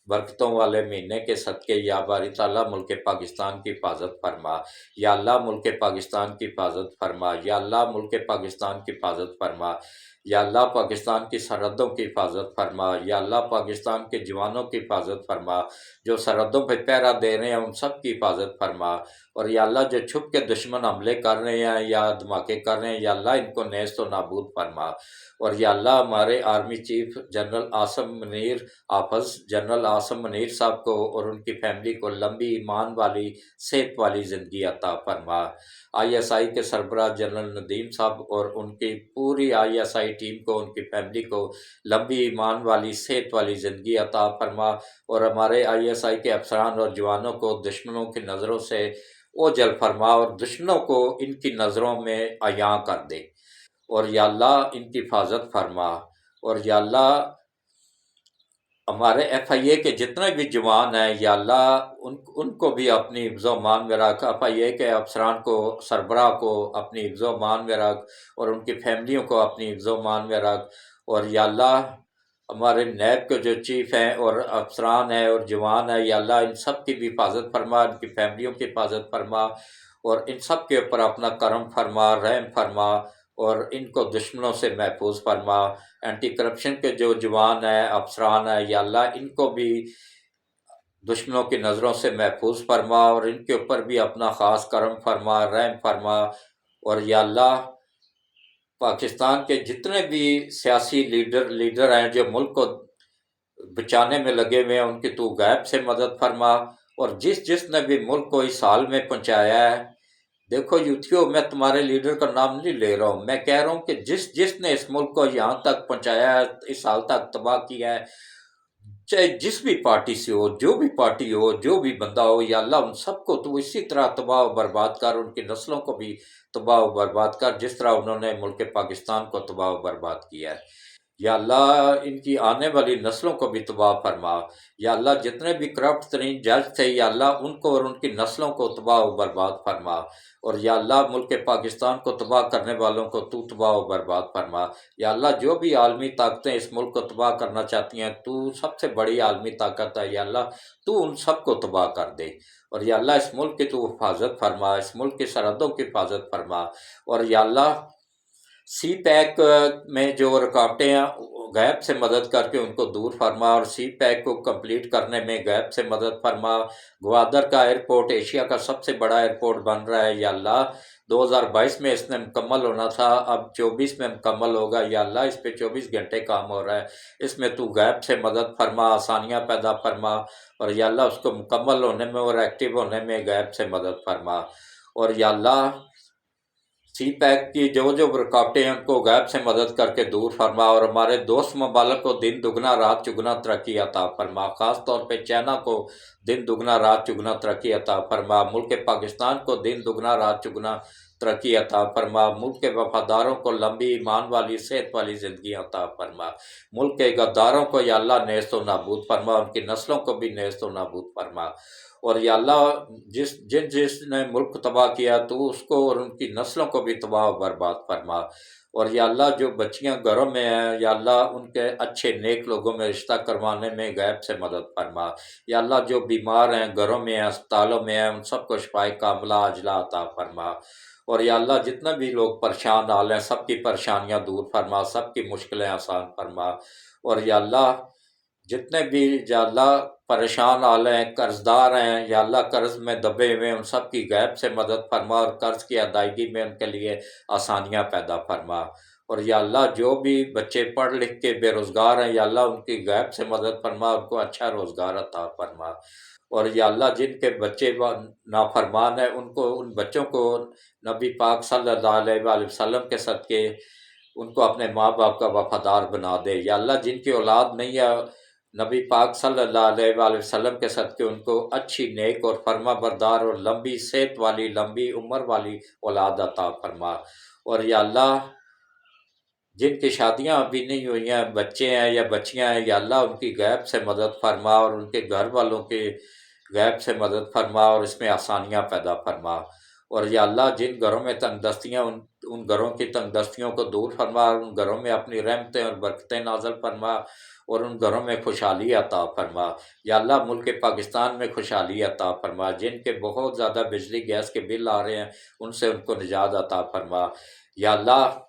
برکتوں والے مہینے کے صدقے، یا باری تعالیٰ ملک پاکستان کی حفاظت فرما۔ یا اللہ ملک پاکستان کی حفاظت فرما۔ یا اللہ ملک پاکستان کی حفاظت فرما۔ یا اللہ پاکستان کی سرحدوں کی حفاظت فرما۔ یا اللہ پاکستان کے جوانوں کی حفاظت فرما، جو سرحدوں پہ پہرا دے رہے ہیں ان سب کی حفاظت فرما۔ اور یا اللہ جو چھپ کے دشمن حملے کر رہے ہیں یا دھماکے کر رہے ہیں، یا اللہ ان کو نیست و نابود فرما۔ اور یا اللہ ہمارے army chief general Asim Munir, حافظ جنرل عاصم منیر صاحب کو اور ان کی فیملی کو لمبی ایمان والی صحت والی زندگی عطا فرما۔ آئی ایس آئی کے سربراہ جنرل ندیم صاحب اور ان کی پوری آئی ایس آئی ٹیم کو، ان کی فیملی کو لمبی ایمان والی صحت والی زندگی عطا فرما۔ اور ہمارے آئی ایس آئی کے افسران اور جوانوں کو دشمنوں کی نظروں سے اوجھل فرما، اور دشمنوں کو ان کی نظروں میں عیاں کر دے۔ اور یا اللہ ان کی حفاظت فرما۔ اور یا اللہ ہمارے ایف آئی اے کے جتنے بھی جوان ہیں، یا اللہ ان کو بھی اپنی حفظ و امان میں رکھ، ایف آئی اے کے افسران کو، سربراہ کو اپنی حفظ و امان میں رکھ، اور ان کی فیملیوں کو اپنی حفظ و امان میں رکھ۔ اور یا اللہ ہمارے نیب کے جو چیف ہیں اور افسران ہیں اور جوان ہیں، یا اللہ ان سب کی بھی حفاظت فرما، ان کی فیملیوں کی حفاظت فرما، اور ان سب کے اوپر اپنا کرم فرما، رحم فرما، اور ان کو دشمنوں سے محفوظ فرما۔ اینٹی کرپشن کے جو جوان ہیں، افسران ہیں، یا اللہ ان کو بھی دشمنوں کی نظروں سے محفوظ فرما، اور ان کے اوپر بھی اپنا خاص کرم فرما، رحم فرما۔ اور یا اللہ پاکستان کے جتنے بھی سیاسی لیڈر ہیں جو ملک کو بچانے میں لگے ہوئے ہیں، ان کی تو غیب سے مدد فرما۔ اور جس نے بھی ملک کو اس حال میں پہنچایا ہے، دیکھو یوتھیو، میں تمہارے لیڈر کا نام نہیں لے رہا ہوں، میں کہہ رہا ہوں کہ جس نے اس ملک کو یہاں تک پہنچایا ہے، اس حال تک تباہ کیا ہے، چاہے جس بھی پارٹی سے ہو، جو بھی پارٹی ہو، جو بھی بندہ ہو، یا اللہ ان سب کو تو اسی طرح تباہ و برباد کر، ان کی نسلوں کو بھی تباہ و برباد کر جس طرح انہوں نے ملک پاکستان کو تباہ و برباد کیا ہے۔ یا اللہ ان کی آنے والی نسلوں کو بھی تباہ فرما۔ یا اللہ جتنے بھی کرپٹ ترین جج تھے، یا اللہ ان کو اور ان کی نسلوں کو تباہ و برباد فرما۔ اور یا اللہ ملک پاکستان کو تباہ کرنے والوں کو تو تباہ و برباد فرما۔ یا اللہ جو بھی عالمی طاقتیں اس ملک کو تباہ کرنا چاہتی ہیں، تو سب سے بڑی عالمی طاقت ہے، یا اللہ تو ان سب کو تباہ کر دے۔ اور یا اللہ اس ملک کی تو حفاظت فرما، اس ملک کی سرحدوں کی حفاظت فرما۔ اور یا اللہ سی پیک میں جو رکاوٹیں ہیں، غیب سے مدد کر کے ان کو دور فرما، اور سی پیک کو کمپلیٹ کرنے میں غیب سے مدد فرما۔ گوادر کا ایئرپورٹ ایشیا کا سب سے بڑا ایئرپورٹ بن رہا ہے، یا اللہ 2022 میں اس نے مکمل ہونا تھا، اب 24 میں مکمل ہوگا، یا اللہ اس پہ 24 گھنٹے کام ہو رہا ہے، اس میں تو غیب سے مدد فرما، آسانیاں پیدا فرما۔ اور یا اللہ اس کو مکمل ہونے میں اور ایکٹیو ہونے میں غیب سے مدد فرما۔ اور یا اللہ سی پیک کی جو رکاوٹیں ہیں ان کو غیب سے مدد کر کے دور فرما، اور ہمارے دوست ممالک کو دن دگنا رات چگنا ترقی عطا فرما، خاص طور پہ چائنا کو دن دگنا رات چگنا ترقی عطا فرما، ملک پاکستان کو دن دگنا رات چگنا ترقی عطا فرما، ملک کے وفاداروں کو لمبی ایمان والی صحت والی زندگی عطا فرما، ملک کے غداروں کو یا اللہ نیست و نابود فرما، ان کی نسلوں کو بھی نیست و نابود فرما۔ اور یا اللہ جس نے ملک تباہ کیا تو اس کو اور ان کی نسلوں کو بھی تباہ و برباد فرما۔ اور یا اللہ جو بچیاں گھروں میں ہیں یا اللہ ان کے اچھے نیک لوگوں میں رشتہ کروانے میں غیب سے مدد فرما۔ یا اللہ جو بیمار ہیں گھروں میں ہیں اسپتالوں میں ہیں ان سب کو شفائے کاملہ عاجلہ عطا فرما۔ اور یا اللہ جتنے بھی لوگ پریشان حال ہیں سب کی پریشانیاں دور فرما، سب کی مشکلیں آسان فرما۔ اور یا اللہ جتنے بھی یا اللہ پریشان حال ہیں قرض دار ہیں یا اللہ قرض میں دبے ہوئے ان سب کی غیب سے مدد فرما اور قرض کی ادائیگی میں ان کے لیے آسانیاں پیدا فرما۔ اور یا اللہ جو بھی بچے پڑھ لکھ کے بے روزگار ہیں یا اللہ ان کی غیب سے مدد فرما، ان کو اچھا روزگار عطا فرما۔ اور یا اللہ جن کے بچے نافرمان ہیں ان بچوں کو نبی پاک صلی اللہ علیہ وآلہ وسلم کے صدقے ان کو اپنے ماں باپ کا وفادار بنا دے۔ یا اللہ جن کی اولاد نہیں ہے نبی پاک صلی اللہ علیہ وآلہ وسلم کے صدقے ان کو اچھی نیک اور فرما بردار اور لمبی صحت والی لمبی عمر والی اولاد عطا فرما۔ اور یا اللہ جن کی شادیاں ابھی نہیں ہوئی ہیں بچے ہیں یا بچیاں ہیں یا اللہ ان کی غیب سے مدد فرما اور ان کے گھر والوں کے غیب سے مدد فرما اور اس میں آسانیاں پیدا فرما۔ اور یا اللہ جن گھروں میں تنگ دستیاں ان گھروں کی تنگ دستیوں کو دور فرما اور ان گھروں میں اپنی رحمتیں اور برکتیں نازل فرما اور ان گھروں میں خوشحالی عطا فرما۔ یا اللہ ملک پاکستان میں خوشحالی عطا فرما، جن کے بہت زیادہ بجلی گیس کے بل آ رہے ہیں ان سے ان کو نجات عطا فرما۔ یا اللہ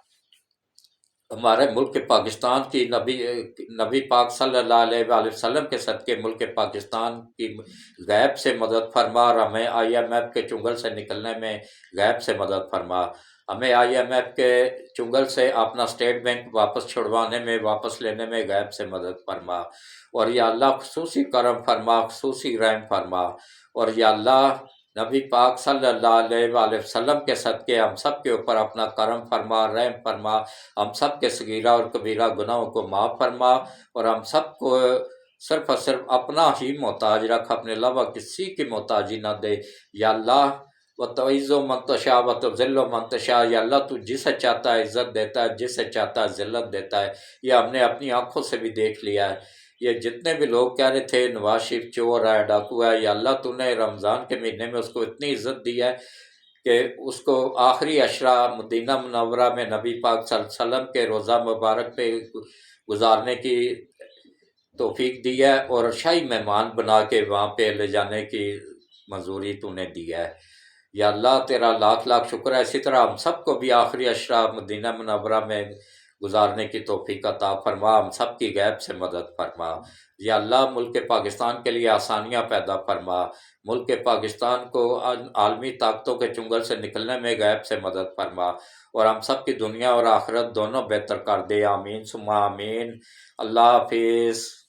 ہمارے ملک پاکستان کی نبی پاک صلی اللہ علیہ وآلہ وسلم کے صدقے ملک پاکستان کی غیب سے مدد فرما اور ہمیں IMF کے چنگل سے نکلنے میں غیب سے مدد فرما۔ ہمیں IMF کے چنگل سے اپنا اسٹیٹ بینک واپس چھڑوانے میں واپس لینے میں غیب سے مدد فرما۔ اور یا اللہ خصوصی کرم فرما، خصوصی رحم فرما۔ اور یا اللہ نبی پاک صلی اللہ علیہ وآلہ وسلم کے صدقے ہم سب کے اوپر اپنا کرم فرما، رحم فرما، ہم سب کے صغیرہ اور کبیرہ گناہوں کو معاف فرما اور ہم سب کو صرف اور صرف اپنا ہی محتاج رکھ، اپنے علاوہ کسی کی محتاجی نہ دے۔ یا اللہ وَتُعِزُّ مَن تَشَاءُ وَتُذِلُّ مَن تَشَاءُ، یا اللہ تو جسے چاہتا ہے عزت دیتا ہے، جسے چاہتا ہے ذلت دیتا ہے۔ یہ ہم نے اپنی آنکھوں سے بھی دیکھ لیا ہے۔ یہ جتنے بھی لوگ کہہ رہے تھے نواز شریف چور ہے ڈاکو ہے، یا اللہ تو نے رمضان کے مہینے میں اس کو اتنی عزت دی ہے کہ اس کو آخری عشرہ مدینہ منورہ میں نبی پاک صلی اللہ علیہ وسلم کے روزہ مبارک پہ گزارنے کی توفیق دی ہے اور شاہی مہمان بنا کے وہاں پہ لے جانے کی منظوری تو نے دی ہے۔ یا اللہ تیرا لاکھ لاکھ شکر ہے۔ اسی طرح ہم سب کو بھی آخری عشرہ مدینہ منورہ میں گزارنے کی توفیق عطا فرما، ہم سب کی غیب سے مدد فرما۔ یا اللہ ملک پاکستان کے لیے آسانیاں پیدا فرما، ملک پاکستان کو عالمی طاقتوں کے چنگل سے نکلنے میں غیب سے مدد فرما اور ہم سب کی دنیا اور آخرت دونوں بہتر کر دے۔ آمین ثم آمین۔ اللہ حافظ۔